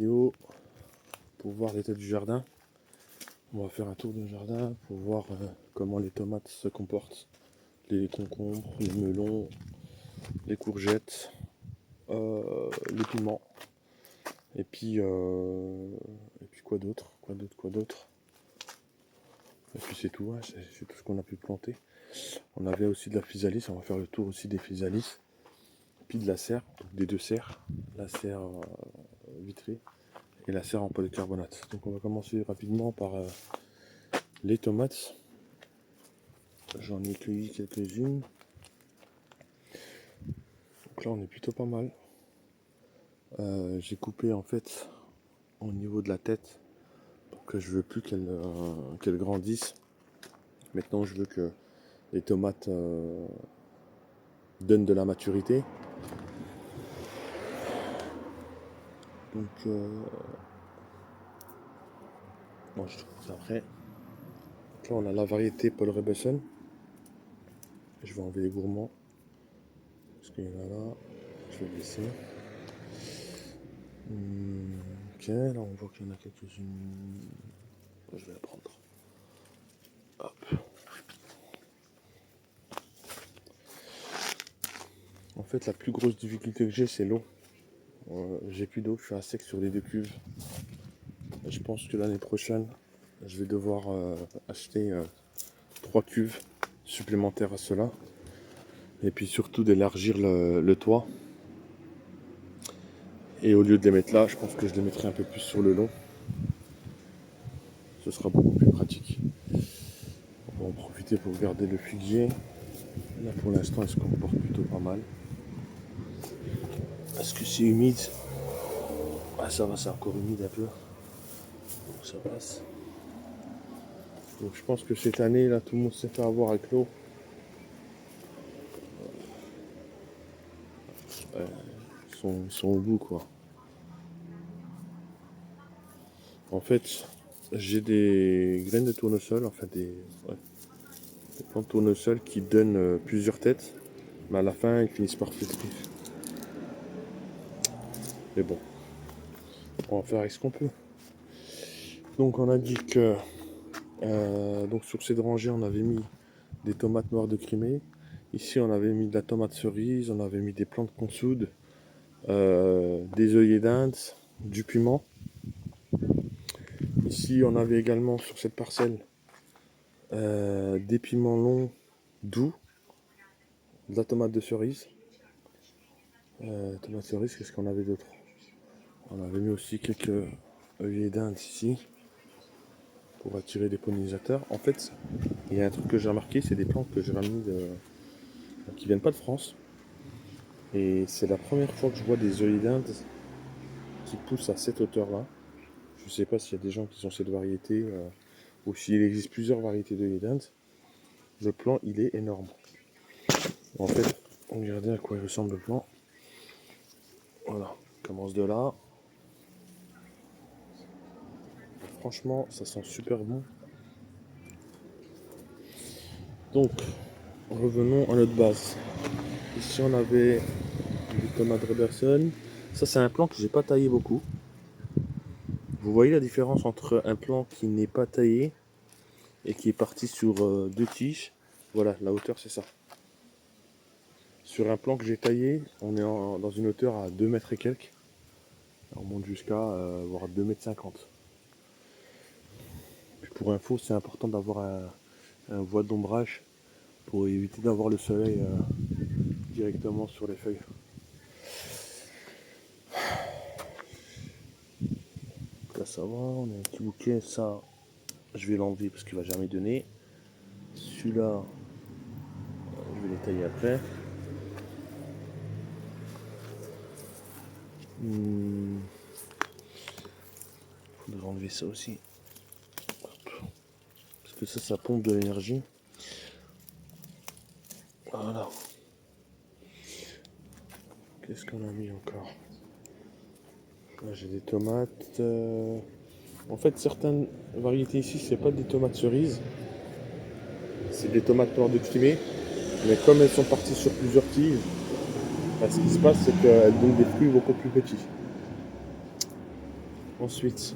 vidéo pour voir l'état du jardin. On va faire un tour du jardin pour voir comment les tomates se comportent. Les concombres, les melons, les courgettes, les piments. Et puis quoi d'autre. Et puis c'est tout, hein, c'est tout ce qu'on a pu planter. On avait aussi de la physalis, on va faire le tour aussi des physalis. Puis de la serre, des deux serres, la serre vitrée et la serre en polycarbonate. Donc on va commencer rapidement par les tomates. J'en ai cueilli quelques-unes. Donc là on est plutôt pas mal. J'ai coupé en fait au niveau de la tête. Donc je veux plus qu'elle grandisse. Maintenant je veux que les tomates donnent de la maturité. Donc bon, je trouve ça après. Donc là on a la variété Paul Robeson. Je vais enlever les gourmands. Parce qu'il y en a là. Je vais laisser. Ok, là on voit qu'il y en a quelques-unes. Je vais la prendre. Hop. En fait la plus grosse difficulté que j'ai c'est l'eau. J'ai plus d'eau, je suis à sec sur les deux cuves. Je pense que l'année prochaine je vais devoir acheter 3 cuves supplémentaires à cela. Et puis surtout d'élargir le toit. Et au lieu de les mettre là, je pense que je les mettrai un peu plus sur le long. Ce sera beaucoup plus pratique. On va en profiter pour regarder le figuier. Là pour l'instant il se comporte plutôt pas mal. Est-ce que c'est humide? Ah ça va, c'est encore humide un peu. Donc ça passe. Donc je pense que cette année là tout le monde s'est fait avoir avec l'eau. Ils sont au bout quoi. En fait, j'ai des graines de tournesol, enfin des plantes de tournesol qui donnent plusieurs têtes, mais à la fin ils finissent par flétrir. Mais bon, on va faire avec ce qu'on peut. Donc on a dit que donc sur cette rangée on avait mis des tomates noires de Crimée. Ici on avait mis de la tomate cerise, on avait mis des plantes consoudes, des œillets d'Inde, du piment. Ici on avait également sur cette parcelle des piments longs doux, de la tomate de cerise. Tomate cerise, qu'est-ce qu'on avait d'autre? On avait mis aussi quelques œillets d'Inde ici pour attirer des pollinisateurs. En fait, il y a un truc que j'ai remarqué, c'est des plantes que j'ai ramenées qui viennent pas de France. Et c'est la première fois que je vois des œillets d'Inde qui poussent à cette hauteur-là. Je ne sais pas s'il y a des gens qui ont cette variété ou s'il existe plusieurs variétés d'œillets d'Inde. Le plant, il est énorme. En fait, regardez à quoi il ressemble le plant. Voilà, il commence de là. Franchement, ça sent super bon. Donc, revenons à notre base. Ici, on avait des tomates Robertson. Ça, c'est un plant que j'ai pas taillé beaucoup. Vous voyez la différence entre un plant qui n'est pas taillé et qui est parti sur 2 tiges. Voilà, la hauteur, c'est ça. Sur un plant que j'ai taillé, on est dans une hauteur à 2 mètres et quelques. On monte jusqu'à voire 2 mètres 50. Puis pour info, c'est important d'avoir un voie d'ombrage pour éviter d'avoir le soleil directement sur les feuilles. Là ça va, on a un petit bouquet, ça je vais l'enlever parce qu'il va jamais donner. Celui-là, je vais les tailler après. Faudrait enlever ça aussi. Parce que ça pompe de l'énergie. Voilà. Qu'est-ce qu'on a mis encore? Là j'ai des tomates. En fait, certaines variétés ici, c'est pas des tomates cerises. C'est des tomates noires de Crimée. Mais comme elles sont parties sur plusieurs tiges, ce qui se passe, c'est qu'elles donnent des fruits beaucoup plus petits. Ensuite,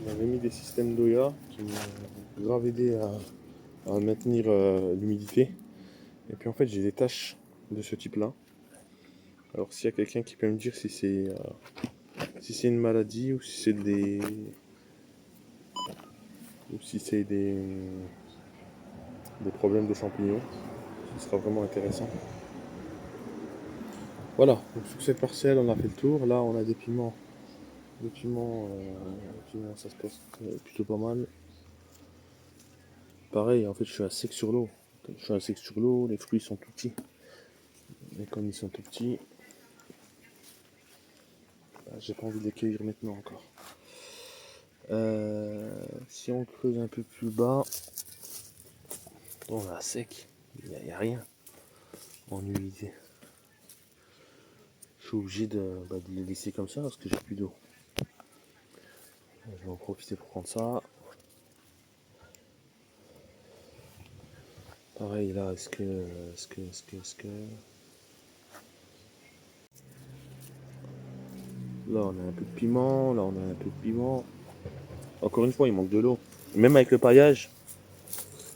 j'avais mis des systèmes d'Oya qui m'ont grave aidé à maintenir l'humidité. Et puis en fait, j'ai des taches de ce type-là. Alors s'il y a quelqu'un qui peut me dire si c'est une maladie ou si c'est des problèmes de champignons, ce sera vraiment intéressant. Voilà, donc sur cette parcelle, on a fait le tour. Là, on a des piments. Les piments, ça se passe plutôt pas mal. Pareil, en fait, je suis à sec sur l'eau. Les fruits sont tout petits. Et comme ils sont tout petits, j'ai pas envie de les cueillir maintenant encore. Si on creuse un peu plus bas, on a sec. Il n'y a rien en humidité. Je suis obligé de les laisser comme ça parce que j'ai plus d'eau. Je vais en profiter pour prendre ça. Pareil là, est-ce que là on a un peu de piment, là on a un peu de piment. Encore une fois, il manque de l'eau. Même avec le paillage,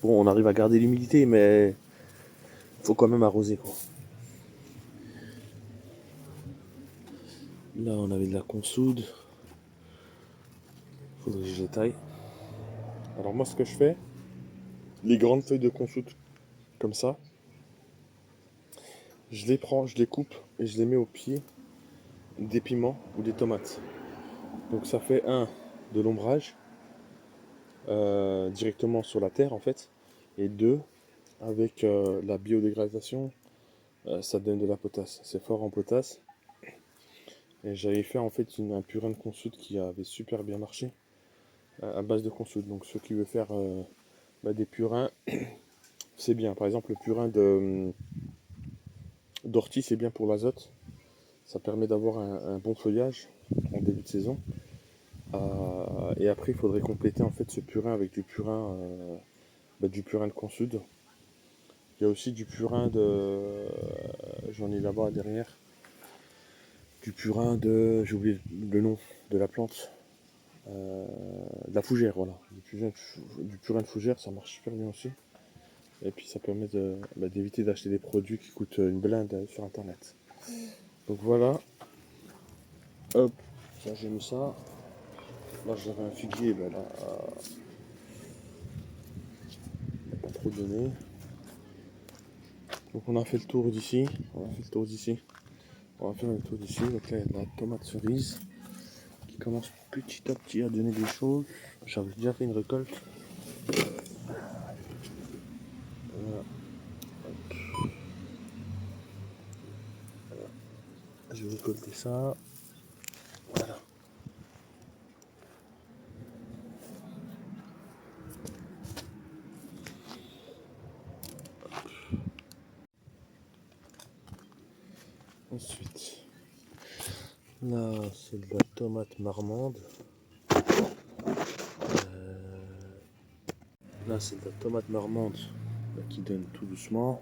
bon, on arrive à garder l'humidité, mais faut quand même arroser quoi. Là on avait de la consoude. Faudrait que je les taille. Alors moi ce que je fais, les grandes feuilles de consoude comme ça, je les prends, je les coupe et je les mets au pied des piments ou des tomates. Donc ça fait de l'ombrage directement sur la terre en fait, et deux, avec la biodégradation, ça donne de la potasse. C'est fort en potasse. Et j'avais fait en fait un purin de consoude qui avait super bien marché à base de consoude. Donc ceux qui veulent faire des purins, c'est bien. Par exemple, le purin d'ortie, c'est bien pour l'azote. Ça permet d'avoir un bon feuillage en début de saison. Et après, il faudrait compléter en fait ce purin avec du purin de consoude. Il y a aussi du purin j'en ai là-bas derrière. Du purin j'ai oublié le nom de la plante. De la fougère, voilà. Du purin de fougère, ça marche super bien aussi. Et puis ça permet d'éviter d'acheter des produits qui coûtent une blinde sur internet. Donc voilà. Hop, ça j'ai mis ça. Là j'avais un figuier, ben là, il n'a pas trop donné. Donc on a fait le tour d'ici. On va faire le tour d'ici. Donc là il y a de la tomate cerise qui commence petit à petit à donner des choses. J'avais déjà fait une récolte. Voilà. Je vais récolter ça. Voilà. Ensuite, là c'est de la tomate marmande. Là c'est de la tomate marmande qui donne tout doucement.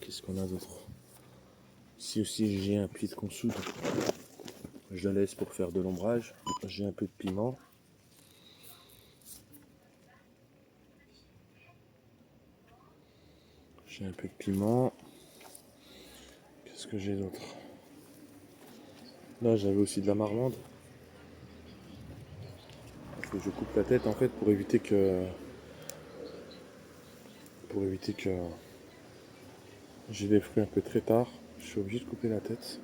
Qu'est-ce qu'on a d'autre? Ici aussi j'ai un pied de consoude. Je la laisse pour faire de l'ombrage. J'ai un peu de piment. J'ai un peu de piment. Qu'est-ce que j'ai d'autre? Là j'avais aussi de la marmande. Faut que je coupe la tête en fait pour éviter que j'ai des fruits un peu très tard. Je suis obligé de couper la tête.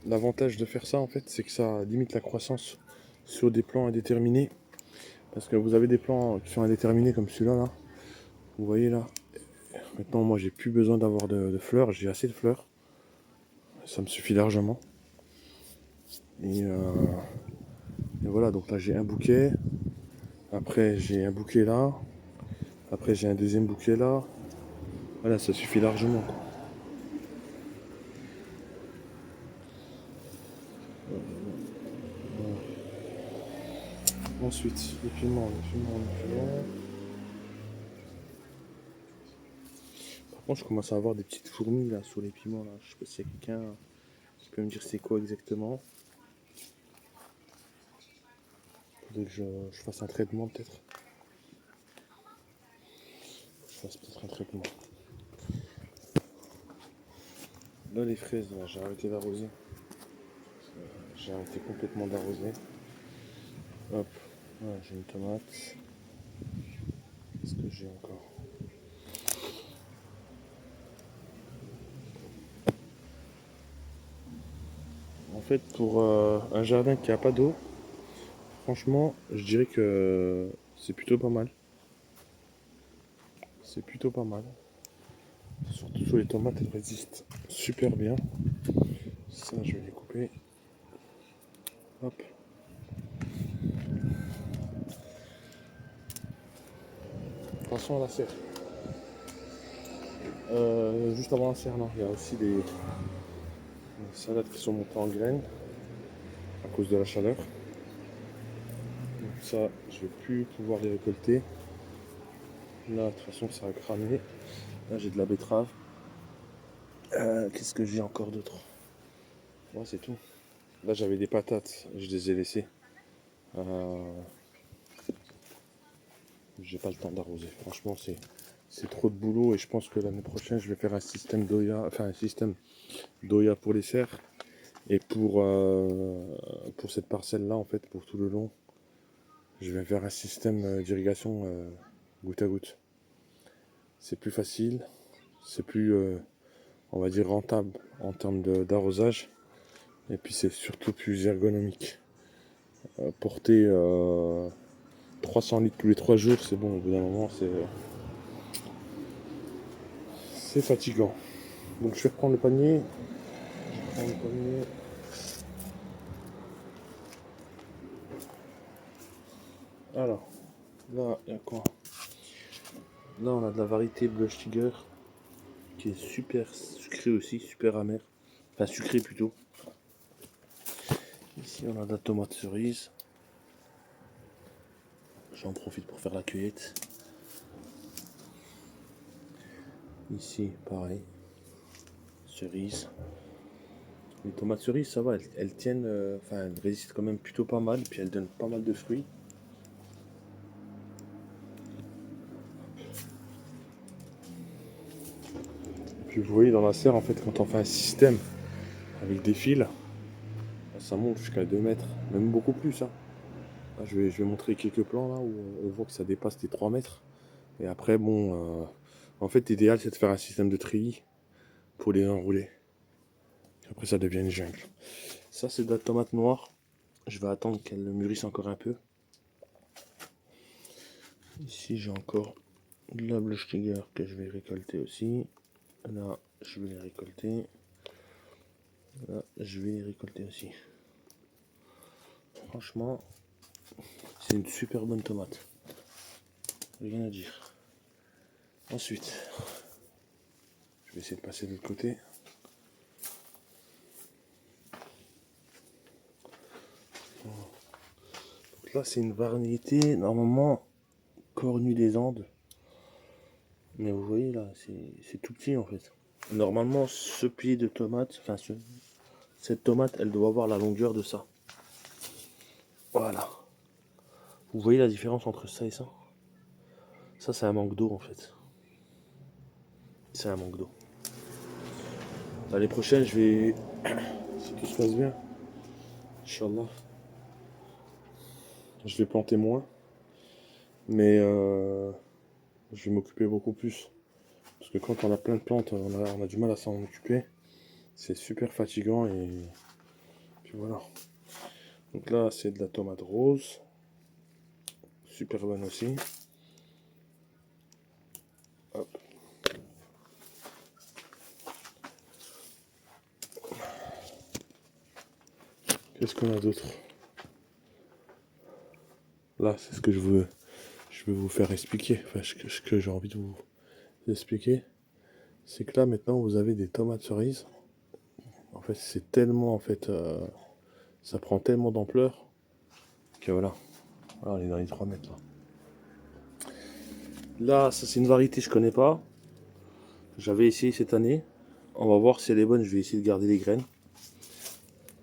L'avantage de faire ça en fait, c'est que ça limite la croissance sur des plants indéterminés. Parce que vous avez des plants qui sont indéterminés comme celui-là là. Vous voyez là. Maintenant moi j'ai plus besoin d'avoir de fleurs, j'ai assez de fleurs. Ça me suffit largement. Et voilà, donc là j'ai un bouquet. Après j'ai un bouquet là. Après j'ai un deuxième bouquet là. Voilà, ça suffit largement quoi. Ensuite, les piments. Moi, je commence à avoir des petites fourmis là sur les piments là. Je sais pas s'il y a quelqu'un qui peut me dire c'est quoi exactement. Faudrait que je fasse un traitement peut-être. Je fasse peut-être un traitement. Là, les fraises, là, j'ai arrêté d'arroser. J'ai arrêté complètement d'arroser. Hop, voilà, j'ai une tomate. Qu'est-ce que j'ai encore? En fait, pour un jardin qui a pas d'eau, franchement, je dirais que c'est plutôt pas mal. C'est plutôt pas mal. Surtout sur les tomates, elles résistent super bien. Ça, je vais les couper. Hop. Passons à la serre. Juste avant la serre, non, il y a aussi des salades qui sont montées en graines à cause de la chaleur. Donc ça, je vais plus pouvoir les récolter. Là, de toute façon, ça a cramé. Là, j'ai de la betterave. Qu'est-ce que j'ai encore d'autre? Ouais, c'est tout. Là, j'avais des patates, je les ai laissées. J'ai pas le temps d'arroser. Franchement, c'est trop de boulot et je pense que l'année prochaine, je vais faire un système d'Oya, enfin un système d'Oya pour les serres et pour cette parcelle-là, en fait, pour tout le long, je vais faire un système d'irrigation goutte à goutte. C'est plus facile, c'est plus, on va dire, rentable en termes d'arrosage et puis c'est surtout plus ergonomique. Porter 300 litres tous les 3 jours, c'est bon, au bout d'un moment, c'est fatigant. Donc je vais reprendre le panier. Alors, là, il y a quoi? Là, on a de la variété Blush Tiger qui est super sucrée aussi, super amère. Enfin, sucrée plutôt. Ici, on a de la tomate cerise. J'en profite pour faire la cueillette. Ici, pareil. Cerise. Les tomates cerises, ça va, elles tiennent, enfin, elles résistent quand même plutôt pas mal. Puis elles donnent pas mal de fruits. Puis vous voyez dans la serre, en fait, quand on fait un système avec des fils, ça monte jusqu'à 2 mètres, même beaucoup plus. Hein. Là, je vais montrer quelques plans là où on voit que ça dépasse les 3 mètres. Et après, bon, en fait, l'idéal c'est de faire un système de treillis pour les enrouler. Après, ça devient une jungle. Ça, c'est de la tomate noire. Je vais attendre qu'elle mûrisse encore un peu. Ici, j'ai encore de la Blush Tiger que je vais récolter aussi. Là, je vais les récolter. Là, je vais les récolter aussi. Franchement, c'est une super bonne tomate. Rien à dire. Ensuite, je vais essayer de passer de l'autre côté. Donc là, c'est une variété normalement cornue des Andes. Mais vous voyez là, c'est tout petit en fait. Normalement, ce pied de tomate, enfin cette tomate, elle doit avoir la longueur de ça. Voilà. Vous voyez la différence entre ça et ça? Ça, c'est un manque d'eau en fait. C'est un manque d'eau. L'année prochaine, je vais, si tout se passe bien, Inch'Allah, je vais planter moins. Mais je vais m'occuper beaucoup plus. Parce que quand on a plein de plantes, on a du mal à s'en occuper. C'est super fatigant et puis voilà. Donc là, c'est de la tomate rose. Super bonne aussi. Hop. Qu'est-ce qu'on a d'autre? Là, c'est ce que je veux vous faire expliquer. Enfin, ce que j'ai envie de vous expliquer. C'est que là, maintenant, vous avez des tomates cerises. En fait, c'est tellement, en fait, ça prend tellement d'ampleur que voilà. Voilà, on est dans les 3 mètres là. Là, ça c'est une variété que je connais pas. J'avais essayé cette année. On va voir si elle est bonne. Je vais essayer de garder les graines.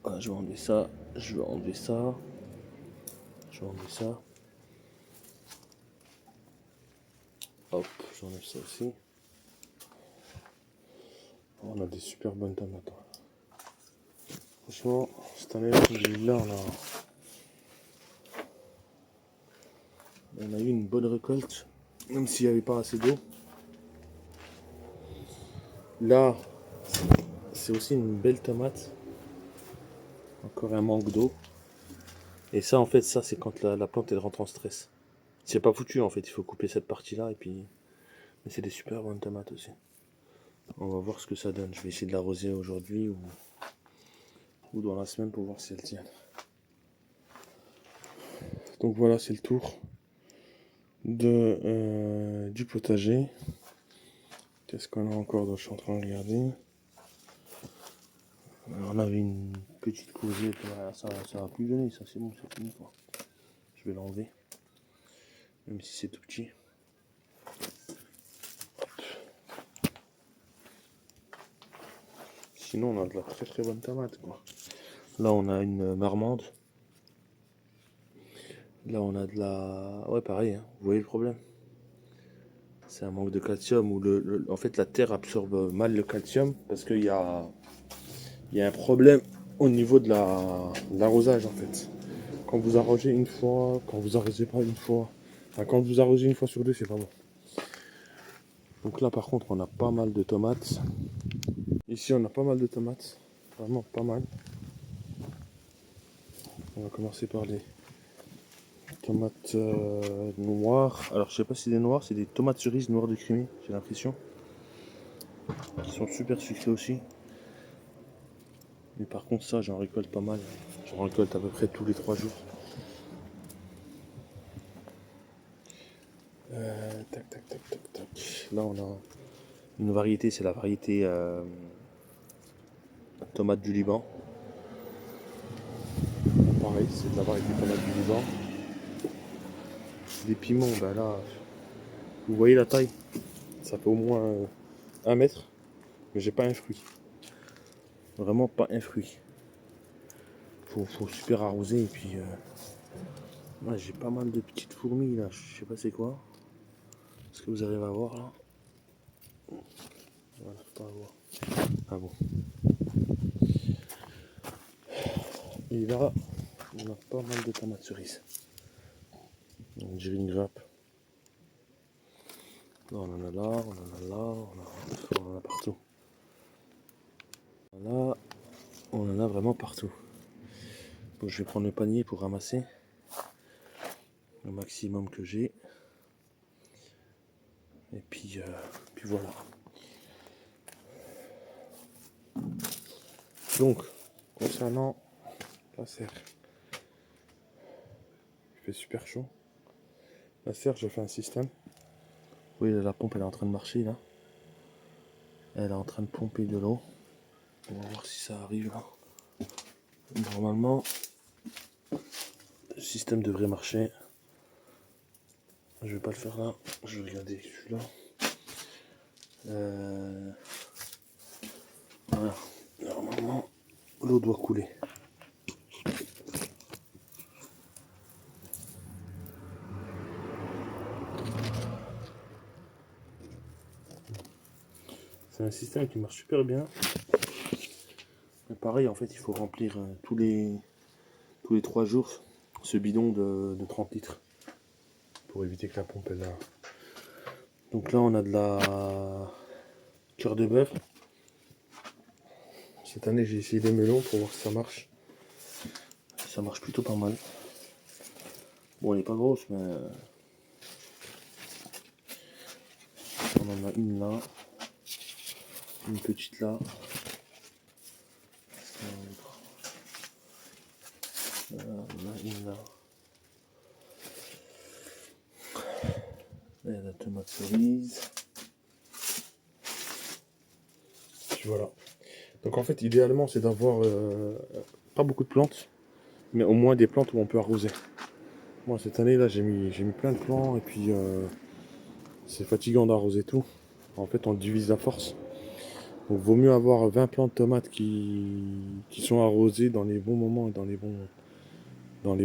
Voilà, je vais enlever ça. Je vais enlever ça. Je vais enlever ça. Hop, j'enlève ça aussi. On a des super bonnes tomates. Franchement, cette année, là, on a eu une bonne récolte, même s'il n'y avait pas assez d'eau. Là, c'est aussi une belle tomate. Encore un manque d'eau. Et ça, en fait, ça, c'est quand la plante, elle rentre en stress. C'est pas foutu, en fait. Il faut couper cette partie-là. Et puis... Mais c'est des super bonnes tomates aussi. On va voir ce que ça donne. Je vais essayer de l'arroser aujourd'hui ou dans la semaine pour voir si elle tient. Donc voilà, c'est le tour du potager. Qu'est-ce qu'on a encore? Je suis en train de regarder. On avait une petite courgette, ça va plus donner, ça c'est bon, c'est fini quoi. Je vais l'enlever, même si c'est tout petit. Sinon on a de la très très bonne tomate quoi. Là on a une marmande. Là on a de la... Ouais pareil, hein. Vous voyez le problème? C'est un manque de calcium où en fait la terre absorbe mal le calcium parce qu'il y a un problème au niveau de l'arrosage en fait. Quand vous arrosez une fois, quand vous arrosez pas une fois, enfin, quand vous arrosez une fois sur deux, c'est pas bon. Donc là par contre on a pas mal de tomates. Ici on a pas mal de tomates, vraiment pas mal. On va commencer par les tomates noires. Alors je sais pas si c'est des noires, c'est des tomates cerises noires de Crimée, j'ai l'impression. Qui sont super sucrées aussi. Mais par contre ça j'en récolte pas mal. J'en récolte à peu près tous les 3 jours. Tac tac tac tac tac. Là on a une variété, c'est la variété tomate du Liban. Pareil, c'est de la variété tomate du Liban. Des piments, ben là, vous voyez la taille, ça fait au moins 1 mètre, mais j'ai pas un fruit. Vraiment pas un fruit. Faut super arroser et puis ouais, j'ai pas mal de petites fourmis là, je sais pas c'est quoi. Est-ce que vous arrivez à voir là? Voilà, faut pas voir. Ah bon. Et là, on a pas mal de tomates cerises. On dirait une grappe. Là, on en a là, on en a là, on en a partout. Là, on en a vraiment partout. Donc je vais prendre le panier pour ramasser le maximum que j'ai. Et puis voilà. Donc, concernant la serre, il fait super chaud. La serre, j'ai fait un système. Vous voyez, la pompe, elle est en train de marcher là. Elle est en train de pomper de l'eau. On va voir si ça arrive là. Normalement, le système devrait marcher. Je vais pas le faire là. Je vais regarder celui-là. Voilà. Normalement, l'eau doit couler. C'est un système qui marche super bien. Mais pareil, en fait, il faut remplir tous les 3 jours ce bidon de 30 litres pour éviter que la pompe elle a... Donc là, on a de la cœur de bœuf. Cette année, j'ai essayé des melons pour voir si ça marche. Ça marche plutôt pas mal. Bon, elle est pas grosse, mais on en a une là, une petite là. On a une là. Là, il y a la tomate cerise. Puis voilà. Donc en fait, idéalement, c'est d'avoir pas beaucoup de plantes, mais au moins des plantes où on peut arroser. Moi, cette année là, j'ai mis plein de plants et puis c'est fatigant d'arroser tout. En fait, on divise la force. Donc, vaut mieux avoir 20 plants de tomates qui sont arrosés dans les bons moments et dans les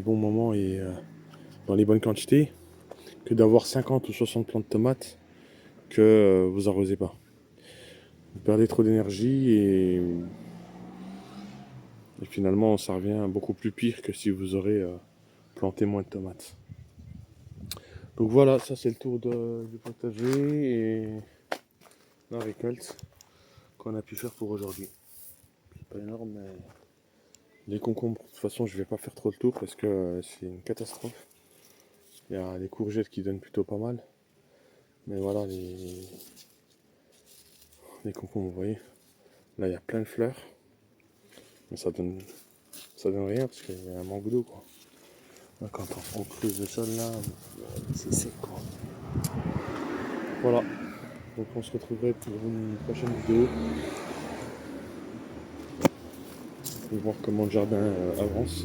bons moments et dans les bonnes quantités que d'avoir 50 ou 60 plants de tomates que vous arrosez pas. Vous perdez trop d'énergie et finalement ça revient beaucoup plus pire que si vous aurez planté moins de tomates. Donc voilà, ça c'est le tour du potager et la récolte qu'on a pu faire pour aujourd'hui. C'est pas énorme, mais les concombres, de toute façon je vais pas faire trop le tour parce que c'est une catastrophe. Il y a les courgettes qui donnent plutôt pas mal. Mais voilà, les concombres, vous voyez, là il y a plein de fleurs. Mais ça donne rien parce qu'il y a un manque d'eau quoi. Là, quand on creuse le sol là, c'est sec quoi. Voilà, donc on se retrouverait pour une prochaine vidéo pour voir comment le jardin avance.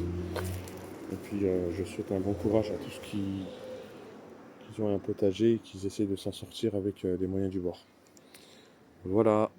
Et puis je souhaite un bon courage à tous qui ont un potager et qui essaient de s'en sortir avec les moyens du bord. Voilà.